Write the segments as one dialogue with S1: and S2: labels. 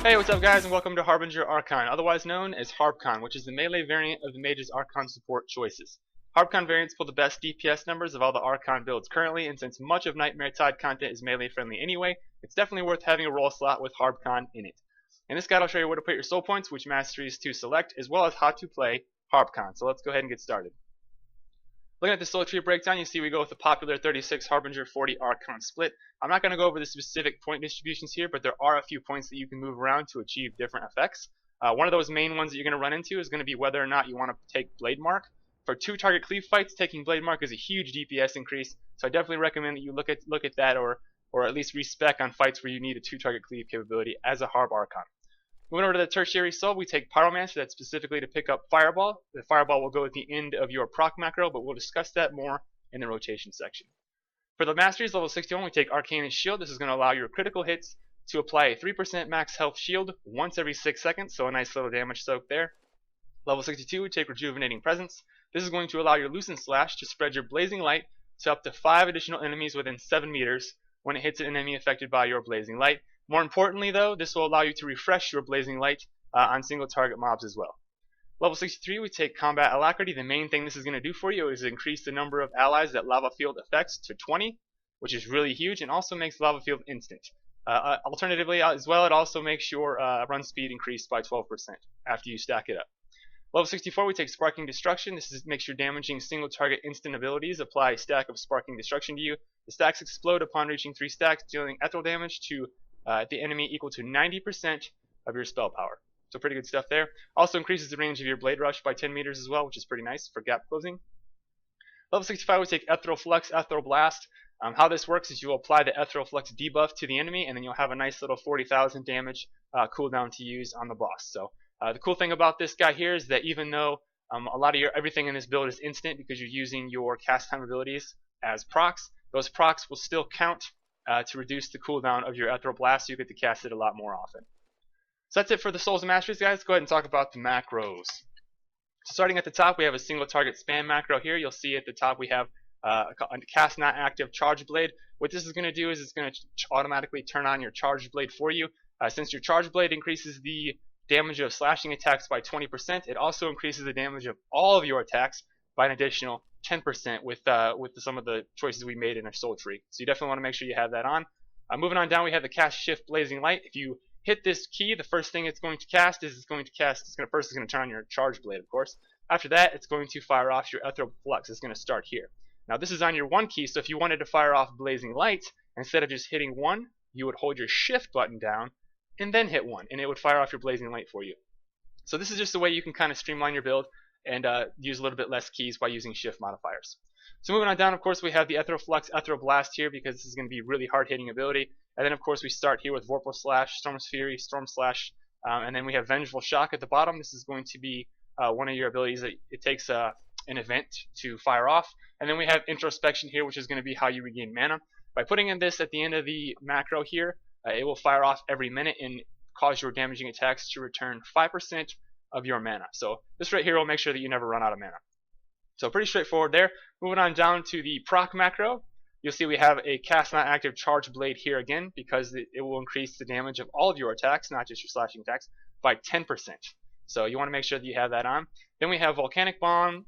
S1: Hey, what's up guys, and welcome to HarbChon, otherwise known as HarbChon, which is the melee variant of the Mage's Archon support choices. HarbChon variants pull the best DPS numbers of all the Archon builds currently, and since much of Nightmare Tide content is melee friendly anyway, it's definitely worth having a role slot with HarbChon in it. In this guide I'll show you where to put your soul points, which masteries to select, as well as how to play HarbChon. So let's go ahead and get started. Looking at the soul tree breakdown, you see we go with the popular 36 Harbinger 40 Archon split. I'm not going to go over the specific point distributions here, but there are a few points that you can move around to achieve different effects. One of those main ones that you're going to run into is going to be whether or not you want to take Blade Mark. For 2 target cleave fights, taking Blade Mark is a huge DPS increase, so I definitely recommend that you look at that or at least respec on fights where you need a 2 target cleave capability as a Harb Archon. Moving over to the tertiary soul, we take Pyromancer, that's specifically to pick up Fireball. The Fireball will go at the end of your Proc Macro, but we'll discuss that more in the rotation section. For the masteries, level 61, we take Arcanist Shield. This is going to allow your critical hits to apply a 3% max health shield once every 6 seconds, so a nice little damage soak there. Level 62, we take Rejuvenating Presence. This is going to allow your Lucent Slash to spread your Blazing Light to up to 5 additional enemies within 7 meters when it hits an enemy affected by your Blazing Light. More importantly though, this will allow you to refresh your Blazing Light on single target mobs as well. Level 63, we take Combat Alacrity. The main thing this is going to do for you is increase the number of allies that Lava Field affects to 20, which is really huge, and also makes Lava Field instant. Alternatively as well, it also makes your run speed increase by 12% after you stack it up. Level 64, we take Sparking Destruction. This makes your damaging single target instant abilities apply a stack of Sparking Destruction to you. The stacks explode upon reaching 3 stacks, dealing ethereal damage to the enemy equal to 90% of your spell power. So pretty good stuff there. Also increases the range of your Blade Rush by 10 meters as well, which is pretty nice for gap closing. Level 65, we take Ethereal Flux, Ethereal Blast. How this works is you will apply the Ethereal Flux debuff to the enemy, and then you'll have a nice little 40,000 damage cooldown to use on the boss. So the cool thing about this guy here is that even though a lot of everything in this build is instant because you're using your cast time abilities as procs, those procs will still count to reduce the cooldown of your Ethereal Blast, so you get to cast it a lot more often. So that's it for the Souls and Masteries, guys. Go ahead and talk about the macros. So starting at the top, we have a single target spam macro here. You'll see at the top we have a cast not active Charge Blade. What this is going to do is it's going to automatically turn on your Charge Blade for you. Since your Charge Blade increases the damage of slashing attacks by 20%, it also increases the damage of all of your attacks by an additional 10% with some of the choices we made in our soul tree. So you definitely want to make sure you have that on. Moving on down, we have the cast shift Blazing Light. If you hit this key, the first thing it's going to cast is first turn on your Charge Blade, of course. After that, it's going to fire off your Ethereal Flux. It's going to start here. Now this is on your 1 key, so if you wanted to fire off Blazing Light, instead of just hitting 1, you would hold your shift button down and then hit 1, and it would fire off your Blazing Light for you. So this is just a way you can kind of streamline your build and use a little bit less keys by using shift modifiers. So moving on down, of course, we have the Ethereal Flux, Ethereal Blast here because this is going to be really hard-hitting ability. And then, of course, we start here with Vorpal Slash, Storm's Fury, Storm Slash, and then we have Vengeful Shock at the bottom. This is going to be one of your abilities that it takes an event to fire off. And then we have Introspection here, which is going to be how you regain mana. By putting in this at the end of the macro here, it will fire off every minute and cause your damaging attacks to return 5% of your mana. So this right here will make sure that you never run out of mana. So pretty straightforward there. Moving on down to the Proc Macro, you'll see we have a cast not active Charge Blade here again because it will increase the damage of all of your attacks, not just your slashing attacks, by 10%. So you want to make sure that you have that on. Then we have Volcanic Bomb,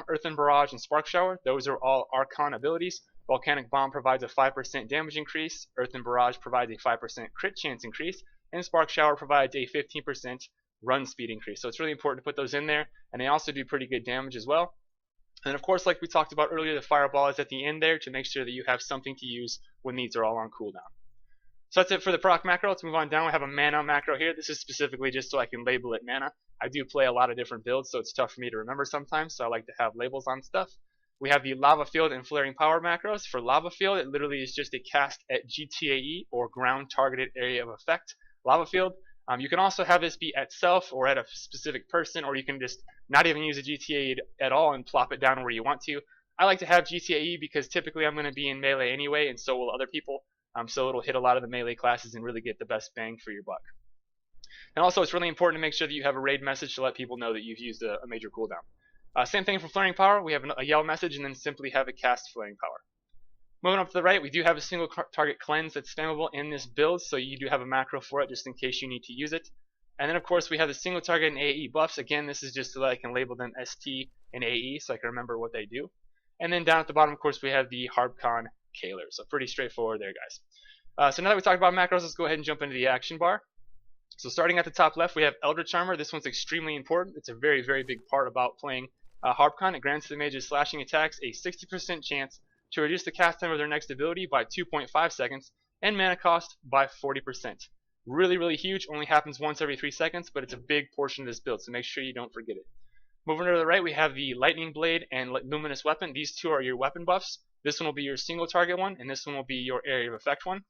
S1: Earthen Barrage, and Spark Shower. Those are all Archon abilities. Volcanic Bomb provides a 5% damage increase, Earthen Barrage provides a 5% crit chance increase, and Spark Shower provides a 15% run speed increase. So it's really important to put those in there, and they also do pretty good damage as well. And of course, like we talked about earlier, the Fireball is at the end there to make sure that you have something to use when these are all on cooldown. So that's it for the Proc Macro. Let's move on down. We have a Mana Macro here. This is specifically just so I can label it Mana. I do play a lot of different builds, so it's tough for me to remember sometimes, so I like to have labels on stuff. We have the Lava Field and Flaring Power macros. For Lava Field, it literally is just a cast at GTAE, or Ground Targeted Area of Effect. Lava Field. You can also have this be at self or at a specific person, or you can just not even use a GTA at all and plop it down where you want to. I like to have GTAE because typically I'm going to be in melee anyway, and so will other people. So it'll hit a lot of the melee classes and really get the best bang for your buck. And also, it's really important to make sure that you have a raid message to let people know that you've used a major cooldown. Same thing for Flaring Power. We have a yell message and then simply have it cast Flaring Power. Moving up to the right, we do have a single target cleanse that's spammable in this build, so you do have a macro for it just in case you need to use it. And then of course we have the single target and AE buffs. Again, this is just so that I can label them ST and AE so I can remember what they do. And then down at the bottom, of course, we have the HarbChon Kaler. So pretty straightforward there, guys. So now that we talked about macros, let's go ahead and jump into the action bar. So starting at the top left, we have Eldritch Armor. This one's extremely important. It's a very, very big part about playing HarbChon. It grants the mage's slashing attacks a 60% chance to reduce the cast time of their next ability by 2.5 seconds and mana cost by 40%. Really, really huge. Only happens once every 3 seconds, but it's a big portion of this build, so make sure you don't forget it. Moving to the right, we have the Lightning Blade and Luminous Weapon. These two are your weapon buffs. This one will be your single target one, and this one will be your area of effect one.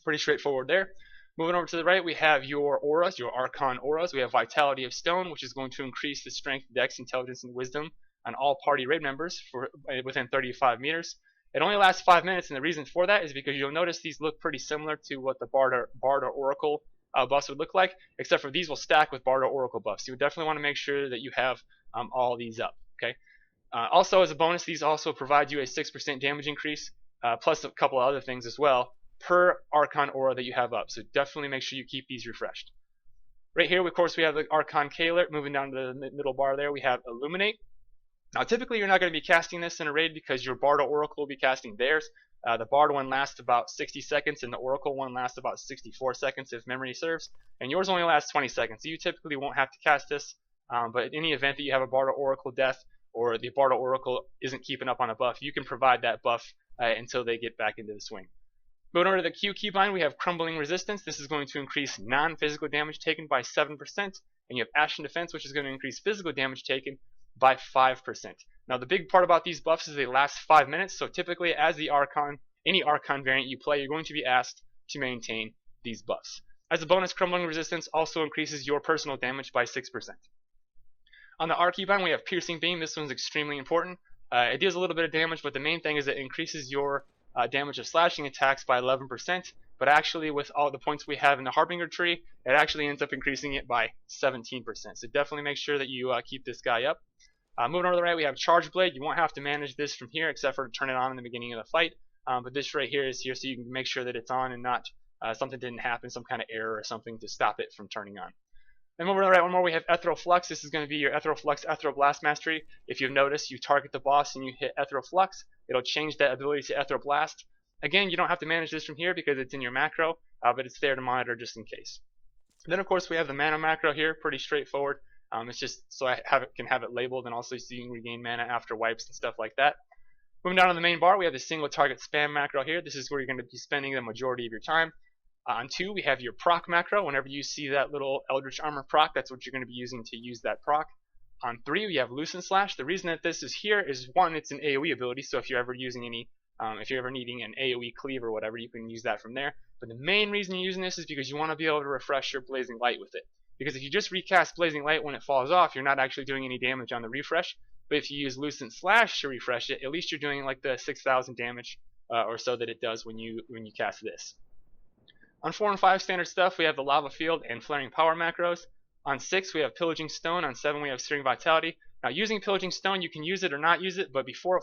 S1: Pretty straightforward there. Moving over to the right, we have your auras, your Archon auras. We have Vitality of Stone, which is going to increase the strength, dex, intelligence, and wisdom on all party raid members for within 35 meters. It only lasts 5 minutes, and the reason for that is because you'll notice these look pretty similar to what the Bard or Oracle buffs would look like, except for these will stack with Bard or Oracle buffs. You would definitely want to make sure that you have all these up. Okay. Also, as a bonus, these also provide you a 6% damage increase, plus a couple of other things as well, per Archon aura that you have up. So definitely make sure you keep these refreshed. Right here, of course, we have the Archon Kaler. Moving down to the middle bar there, we have Illuminate. Now, typically, you're not going to be casting this in a raid because your Bard or Oracle will be casting theirs. The Bard one lasts about 60 seconds, and the Oracle one lasts about 64 seconds if memory serves. And yours only lasts 20 seconds, so you typically won't have to cast this. But in any event that you have a Bard or Oracle death, or the Bard or Oracle isn't keeping up on a buff, you can provide that buff until they get back into the swing. Moving over to the Q keybind, we have Crumbling Resistance. This is going to increase non-physical damage taken by 7%, and you have Ashen Defense, which is going to increase physical damage taken by 5%. Now, the big part about these buffs is they last 5 minutes, so typically as the Archon, any Archon variant you play, you're going to be asked to maintain these buffs. As a bonus, Crumbling Resistance also increases your personal damage by 6%. On the R keybind, we have Piercing Beam. This one's extremely important. It deals a little bit of damage, but the main thing is it increases your damage of slashing attacks by 11%, but actually with all the points we have in the Harbinger tree, it actually ends up increasing it by 17%. So definitely make sure that you keep this guy up. Moving over to the right, we have Charge Blade. You won't have to manage this from here except for to turn it on in the beginning of the fight, but this right here is here so you can make sure that it's on and not something didn't happen, some kind of error or something to stop it from turning on. Then over to the right, one more, we have Ethereal Flux. This is going to be your Ethereal Flux, Ethereal Blast mastery. If you've noticed, you target the boss and you hit Ethereal Flux, it'll change that ability to Ethereal Blast. Again, you don't have to manage this from here because it's in your macro, but it's there to monitor just in case. Then, of course, we have the mana macro here, pretty straightforward. It's just so I can have it labeled and also so you can regain mana after wipes and stuff like that. Moving down on the main bar, we have the single target spam macro here. This is where you're going to be spending the majority of your time. On 2, we have your Proc Macro. Whenever you see that little Eldritch Armor proc, that's what you're going to be using to use that proc. On 3, we have Loosen Slash. The reason that this is here is, 1, it's an AoE ability, so if you're ever using any, if you're ever needing an AoE cleave or whatever, you can use that from there. But the main reason you're using this is because you want to be able to refresh your Blazing Light with it. Because if you just recast Blazing Light when it falls off, you're not actually doing any damage on the refresh. But if you use Loosen Slash to refresh it, at least you're doing like the 6,000 damage or so that it does when you cast this. On 4 and 5 standard stuff, we have the Lava Field and Flaring Power macros. On 6, we have Pillaging Stone. On 7, we have Searing Vitality. Now, using Pillaging Stone, you can use it or not use it, but before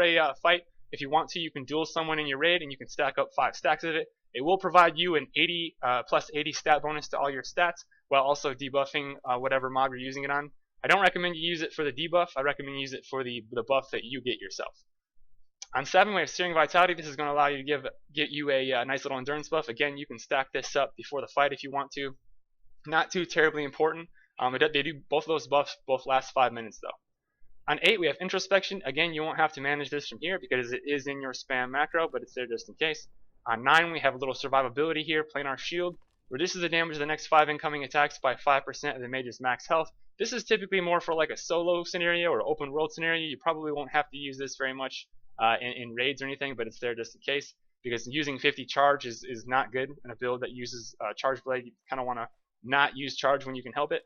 S1: a fight, if you want to, you can duel someone in your raid and you can stack up 5 stacks of it. It will provide you an 80 plus 80 stat bonus to all your stats, while also debuffing whatever mob you're using it on. I don't recommend you use it for the debuff. I recommend you use it for the buff that you get yourself. On 7, we have Searing Vitality. This is going to allow you to get you a nice little endurance buff. Again, you can stack this up before the fight if you want to. Not too terribly important. They do both of those buffs both last 5 minutes though. On 8, we have Introspection. Again, you won't have to manage this from here because it is in your spam macro, but it's there just in case. On 9, we have a little survivability here, Planar Shield. Reduces the damage of the next 5 incoming attacks by 5% of the mage's max health. This is typically more for like a solo scenario or open world scenario. You probably won't have to use this very much in raids or anything, but it's there just in case, because using 50 charge is not good in a build that uses Charge Blade. You kind of want to not use charge when you can help it.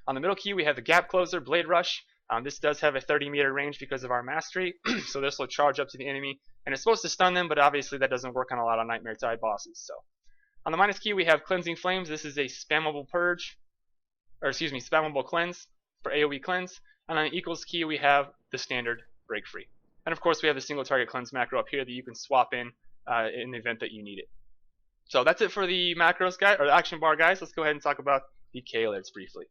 S1: On the middle key, we have the Gap Closer, Blade Rush. This does have a 30-meter range because of our mastery, so this will charge up to the enemy, and it's supposed to stun them, but obviously that doesn't work on a lot of Nightmare Tide bosses. So, on the minus key, we have Cleansing Flames. This is a spammable purge, or excuse me, spammable cleanse for AoE cleanse. And on the equals key, we have the standard Break Free. And of course we have the single target cleanse macro up here that you can swap in the event that you need it. So that's it for the macros guys, or the action bar guys. Let's go ahead and talk about the K alerts briefly.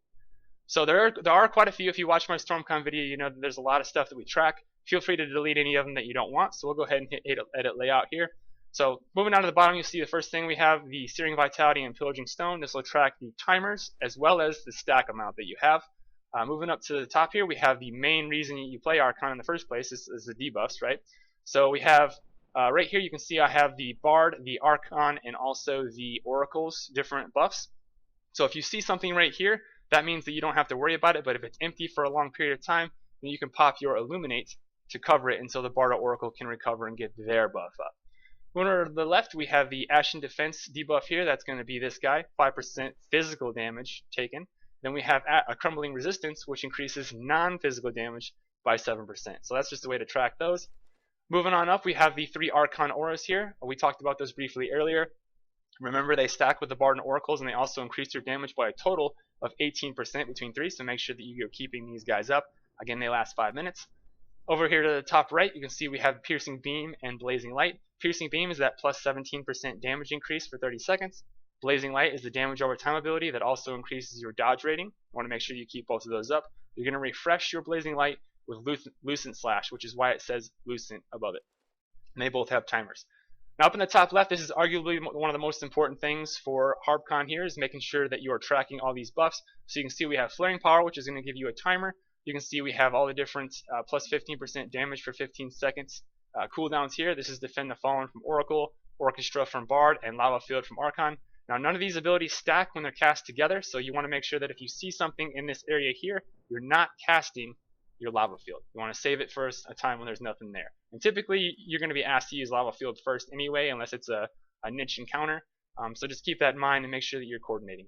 S1: So there are quite a few. If you watch my StormCon video, you know that there's a lot of stuff that we track. Feel free to delete any of them that you don't want. So we'll go ahead and hit edit layout here. So moving down to the bottom, you'll see the first thing we have the Searing Vitality and Pillaging Stone. This will track the timers as well as the stack amount that you have. Moving up to the top here, we have the main reason you play Archon in the first place is the debuffs, right? So we have right here, you can see I have the Bard, the Archon, and also the Oracle's different buffs. So if you see something right here, that means that you don't have to worry about it, but if it's empty for a long period of time, then you can pop your Illuminate to cover it until the Bard or Oracle can recover and get their buff up. Moving to the left, we have the Ashen Defense debuff here. That's going to be this guy, 5% physical damage taken. Then we have a Crumbling Resistance, which increases non-physical damage by 7%. So that's just a way to track those. Moving on up, we have the 3 Archon Auras here. We talked about those briefly earlier. Remember, they stack with the Bard and Oracles, and they also increase your damage by a total of 18% between 3, so make sure that you're keeping these guys up. Again, they last 5 minutes. Over here to the top right, you can see we have Piercing Beam and Blazing Light. Piercing Beam is that plus 17% damage increase for 30 seconds. Blazing Light is the damage over time ability that also increases your dodge rating. You want to make sure you keep both of those up. You're going to refresh your Blazing Light with Lucent Slash, which is why it says Lucent above it. And they both have timers. Now up in the top left, this is arguably one of the most important things for HarbChon here, is making sure that you are tracking all these buffs. So you can see we have Flaring Power, which is going to give you a timer. You can see we have all the different plus 15% damage for 15 seconds cooldowns here. This is Defend the Fallen from Oracle, Orchestra from Bard, and Lava Field from Archon. Now none of these abilities stack when they're cast together, so you want to make sure that if you see something in this area here, you're not casting your Lava Field. You want to save it for a time when there's nothing there. And typically you're going to be asked to use Lava Field first anyway, unless it's a niche encounter. So just keep that in mind and make sure that you're coordinating.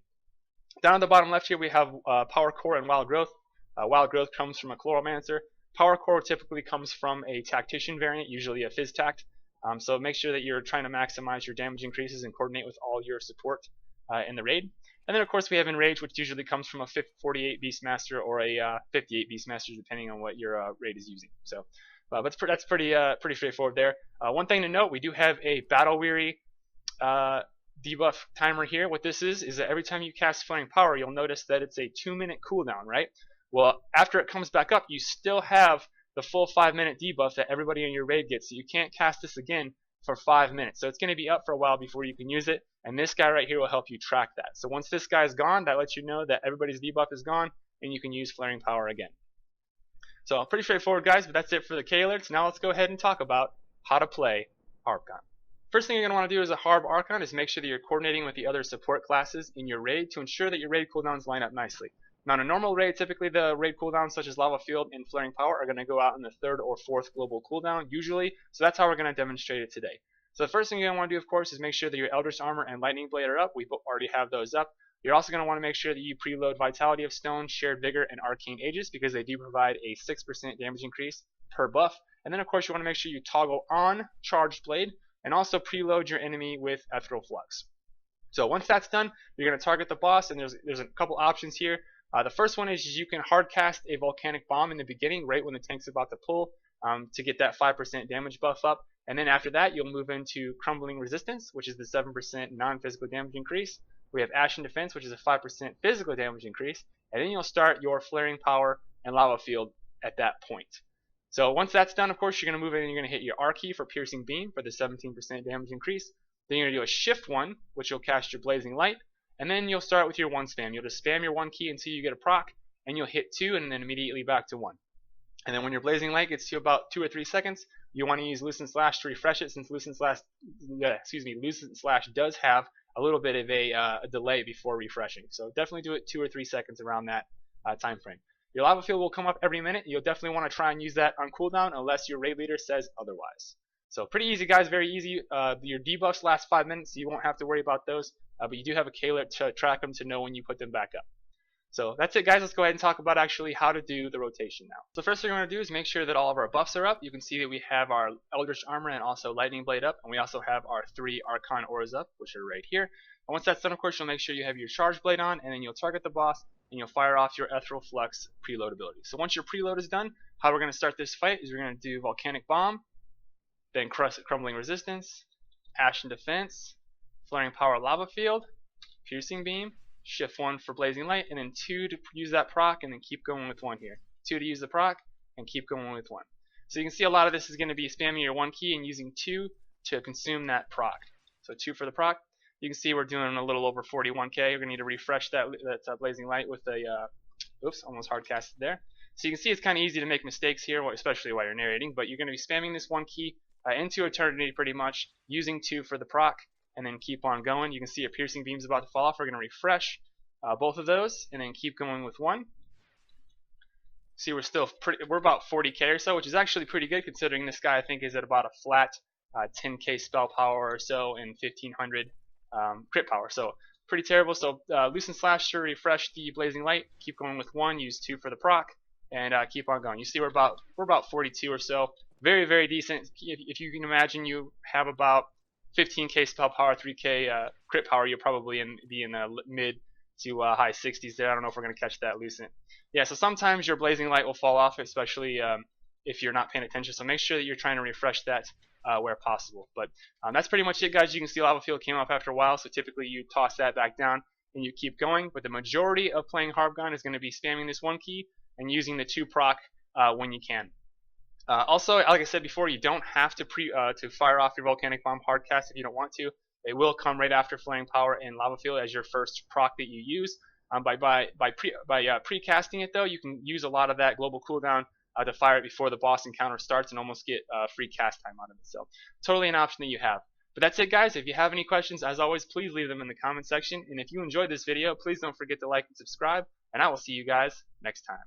S1: Down at the bottom left here we have Power Core and Wild Growth. Wild Growth comes from a Chloromancer. Power Core typically comes from a Tactician variant, usually a Fizz Tact. So make sure that you're trying to maximize your damage increases and coordinate with all your support in the raid. And then of course we have Enrage, which usually comes from a 48 Beastmaster or a 58 Beastmaster, depending on what your raid is using. So that's pretty straightforward there. One thing to note, we do have a Battle Weary debuff timer here. What this is that every time you cast Flaring Power, you'll notice that it's a 2-minute cooldown, right? Well, after it comes back up, you still have the full 5-minute debuff that everybody in your raid gets, so you can't cast this again for 5 minutes. So it's going to be up for a while before you can use it, and this guy right here will help you track that. So once this guy is gone, that lets you know that everybody's debuff is gone, and you can use Flaring Power again. So pretty straightforward, guys, but that's it for the K alerts. Now let's go ahead and talk about how to play HarbChon. First thing you're going to want to do as a Harb Archon is make sure that you're coordinating with the other support classes in your raid to ensure that your raid cooldowns line up nicely. Now in a normal raid, typically the raid cooldowns such as Lava Field and Flaring Power are going to go out in the 3rd or 4th global cooldown usually, so that's how we're going to demonstrate it today. So the first thing you're going to want to do, of course, is make sure that your Eldritch Armor and Lightning Blade are up. We already have those up. You're also going to want to make sure that you preload Vitality of Stone, Shared Vigor, and Arcane Aegis because they do provide a 6% damage increase per buff. And then of course you want to make sure you toggle on Charged Blade and also preload your enemy with Ethereal Flux. So once that's done, you're going to target the boss, and there's a couple options here. The first one is you can hard cast a Volcanic Bomb in the beginning, right when the tank's about to pull, to get that 5% damage buff up. And then after that, you'll move into Crumbling Resistance, which is the 7% non-physical damage increase. We have Ashen Defense, which is a 5% physical damage increase. And then you'll start your Flaring Power and Lava Field at that point. So once that's done, of course, you're going to move in and you're going to hit your R key for Piercing Beam for the 17% damage increase. Then you're going to do a Shift 1, which will cast your Blazing Light. And then you'll start with your 1 spam. You'll just spam your 1 key until you get a proc, and you'll hit 2 and then immediately back to 1. And then when your Blazing Light gets to about 2 or 3 seconds, you want to use Lucent Slash to refresh it, since Lucent Slash does have a little bit of a delay before refreshing. So definitely do it 2 or 3 seconds around that time frame. Your Lava Field will come up every minute. You'll definitely want to try and use that on cooldown unless your raid leader says otherwise. So pretty easy, guys, very easy. Your debuffs last 5 minutes, so you won't have to worry about those. But you do have a K-alert to track them to know when you put them back up. So that's it, guys. Let's go ahead and talk about actually how to do the rotation now. So first thing we're going to do is make sure that all of our buffs are up. You can see that we have our Eldritch Armor and also Lightning Blade up, and we also have our 3 Archon Auras up, which are right here. And once that's done, of course, you'll make sure you have your Charge Blade on, and then you'll target the boss, and you'll fire off your Ethereal Flux preload ability. So once your preload is done, How we're going to start this fight is we're going to do Volcanic Bomb, then Crumbling Resistance, Ashen Defense, Flaring Power Lava Field, Piercing Beam, Shift 1 for Blazing Light, and then 2 to use that proc, and then keep going with 1 here. 2 to use the proc, and keep going with 1. So you can see a lot of this is going to be spamming your 1 key and using 2 to consume that proc. So 2 for the proc. You can see we're doing a little over 41k. We're going to need to refresh that Blazing Light with a, oops, almost hard casted there. So you can see it's kind of easy to make mistakes here, especially while you're narrating, but you're going to be spamming this 1 key into eternity pretty much, using 2 for the proc, and then keep on going. You can see a Piercing Beam's about to fall off. We're going to refresh both of those, and then keep going with 1. See, we're about 40k or so, which is actually pretty good considering this guy I think is at about a flat 10k spell power or so and 1500 crit power. So pretty terrible. So Loosen Slash to refresh the Blazing Light. Keep going with 1. Use 2 for the proc, and keep on going. You see, we're about 42 or so. Very, very decent. If you can imagine, you have about 15k spell power, 3k crit power. You'll probably be in the mid to high 60s there. I don't know if we're going to catch that Lucent. Yeah, so sometimes your Blazing Light will fall off, especially if you're not paying attention. So make sure that you're trying to refresh that where possible. But that's pretty much it, guys. You can see Lava Field came up after a while, so typically you toss that back down and you keep going. But the majority of playing HarbChon is going to be spamming this 1 key and using the 2 proc when you can. Also, like I said before, you don't have to fire off your Volcanic Bomb hardcast if you don't want to. They will come right after Flaring Power and Lava Field as your first proc that you use. By pre-casting it though, you can use a lot of that global cooldown to fire it before the boss encounter starts and almost get free cast time out of it. So totally an option that you have. But that's it, guys. If you have any questions, as always, please leave them in the comment section. And if you enjoyed this video, please don't forget to like and subscribe. And I will see you guys next time.